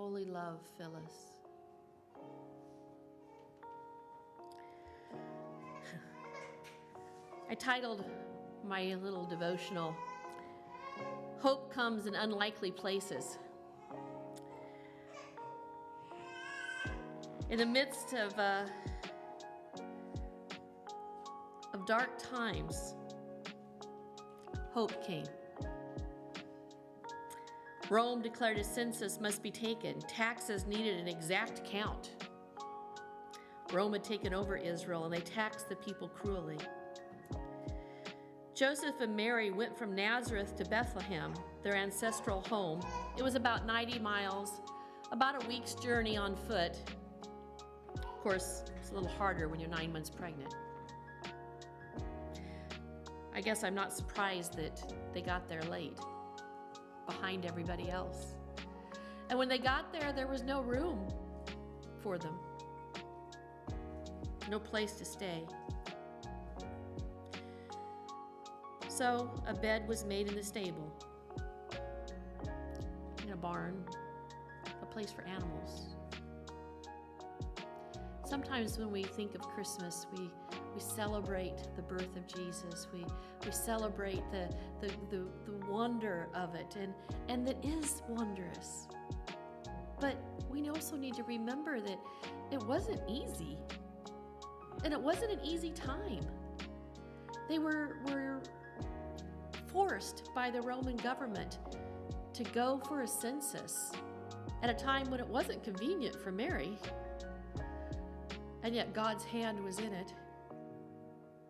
holy love fill us. I titled my little devotional, Hope Comes in Unlikely Places. In the midst of dark times, hope came. Rome declared a census must be taken. Taxes needed an exact count. Rome had taken over Israel, and they taxed the people cruelly. Joseph and Mary went from Nazareth to Bethlehem, their ancestral home. It was about 90 miles, about a week's journey on foot. Of course, it's a little harder when you're 9 months pregnant. I guess I'm not surprised that they got there late, behind everybody else. And when they got there, there was no room for them, no place to stay. So a bed was made in the stable, in a barn, a place for animals. Sometimes when we think of Christmas, we celebrate the birth of Jesus. We celebrate the wonder of it, and that is wondrous. But we also need to remember that it wasn't easy, and it wasn't an easy time. They were forced by the Roman government to go for a census at a time when it wasn't convenient for Mary, and yet God's hand was in it.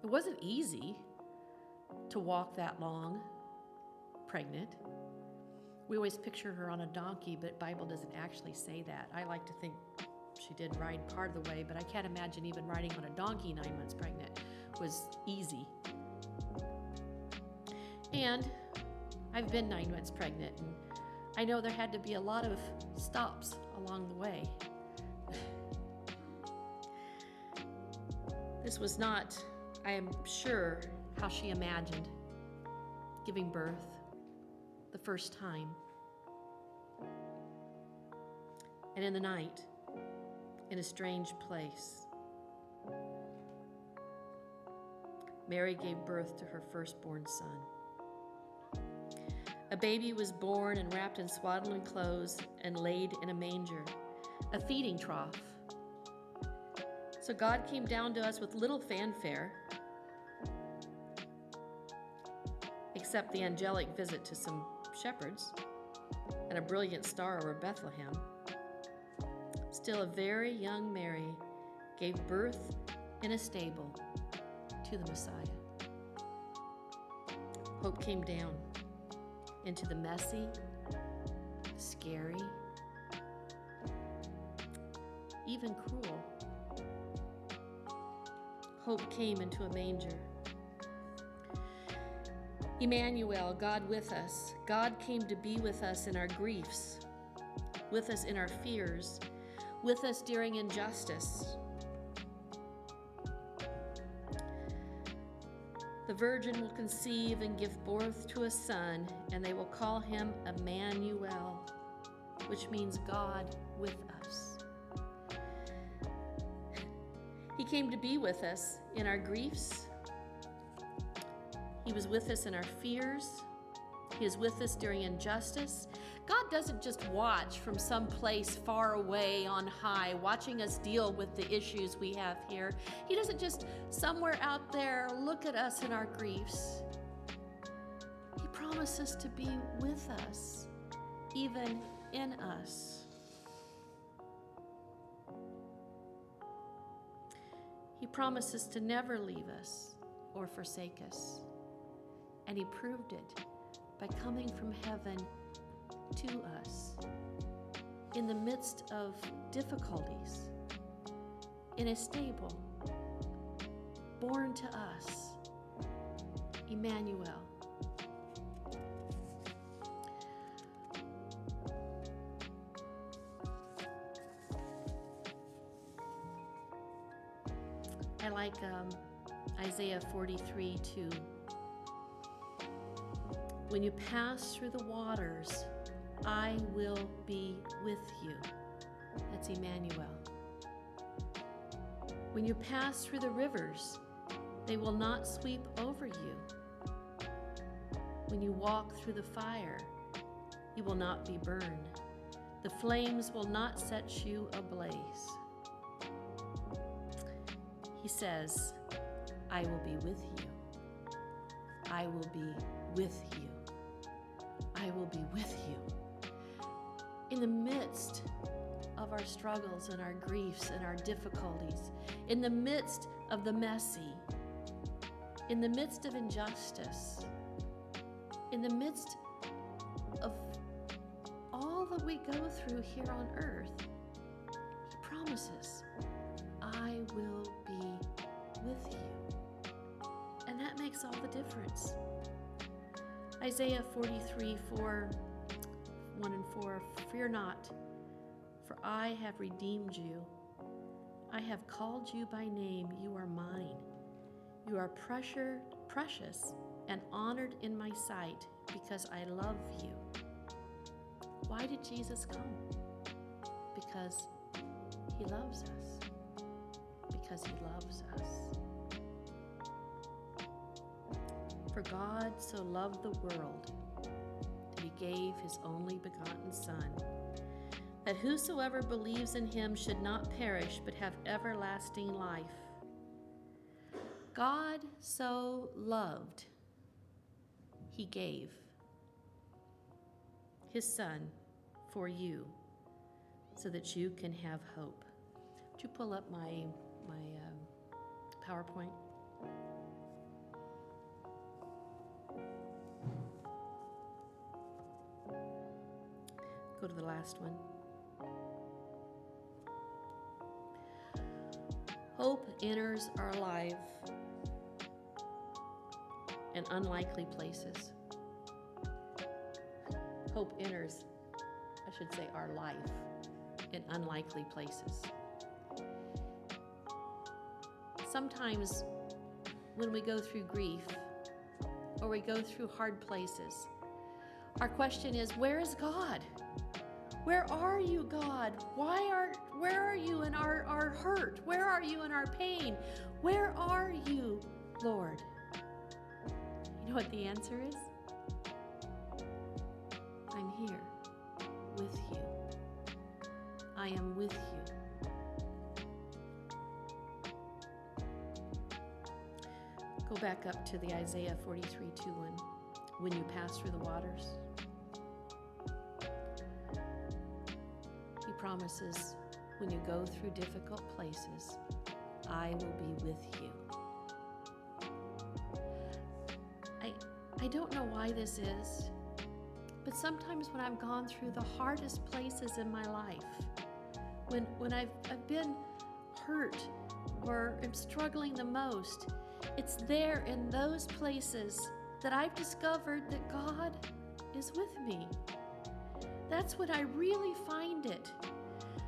It wasn't easy to walk that long, pregnant. We always picture her on a donkey, but the Bible doesn't actually say that. I like to think she did ride part of the way, but I can't imagine even riding on a donkey 9 months pregnant was easy. And I've been 9 months pregnant, and I know there had to be a lot of stops along the way. This was not, I am sure, how she imagined giving birth the first time. And in the night, in a strange place, Mary gave birth to her firstborn son. A baby was born and wrapped in swaddling clothes and laid in a manger, a feeding trough. So God came down to us with little fanfare, except the angelic visit to some shepherds and a brilliant star over Bethlehem. Still, a very young Mary gave birth in a stable to the Messiah. Hope came down into the messy, scary, even cruel. Hope came into a manger. Emmanuel, God with us. God came to be with us in our griefs, with us in our fears, with us during injustice. The virgin will conceive and give birth to a son, and they will call him Emmanuel, which means God with us. He came to be with us in our griefs. He was with us in our fears. He is with us during injustice. God doesn't just watch from some place far away on high, watching us deal with the issues we have here. He doesn't just somewhere out there look at us in our griefs. He promises to be with us, even in us. He promises to never leave us or forsake us. And he proved it by coming from heaven to us in the midst of difficulties, in a stable, born to us, Emmanuel. I like Isaiah 43:2. When you pass through the waters, I will be with you. That's Emmanuel. When you pass through the rivers, they will not sweep over you. When you walk through the fire, you will not be burned. The flames will not set you ablaze. He says, I will be with you. I will be with you. I will be with you. In the midst of our struggles and our griefs and our difficulties, in the midst of the messy, in the midst of injustice, in the midst of all that we go through here on earth, He promises, I will be with you. And that makes all the difference. Isaiah 43, 4, 1 and 4, fear not, for I have redeemed you. I have called you by name. You are mine. You are precious and honored in my sight because I love you. Why did Jesus come? Because He loves us. Because He loves us. For God so loved the world that He gave His only begotten Son, that whosoever believes in Him should not perish but have everlasting life. God so loved, He gave His Son for you so that you can have hope. Would you pull up my PowerPoint? Go to the last one. Hope enters our life in unlikely places. Hope enters, I should say, our life in unlikely places. Sometimes when we go through grief or we go through hard places, our question is, where is God? Where are you, God? Where are you in our hurt? Where are you in our pain? Where are you, Lord? You know what the answer is? I'm here with you. I am with you. Go back up to the Isaiah 43:2. When you pass through the waters, He promises, when you go through difficult places, I will be with you. I don't know why this is, but sometimes when I've gone through the hardest places in my life, when I've been hurt or am struggling the most, it's there in those places that I've discovered that God is with me. That's when I really find it.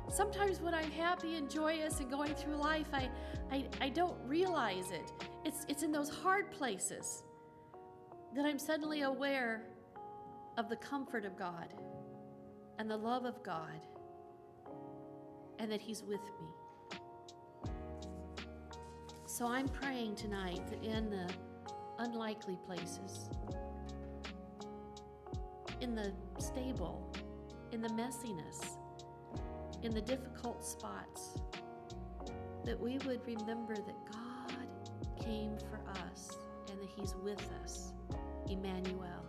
Sometimes when I'm happy and joyous and going through life, I don't realize it. It's in those hard places that I'm suddenly aware of the comfort of God and the love of God and that He's with me. So I'm praying tonight that in the unlikely places, in the stable, in the messiness, in the difficult spots, that we would remember that God came for us and that He's with us, Emmanuel.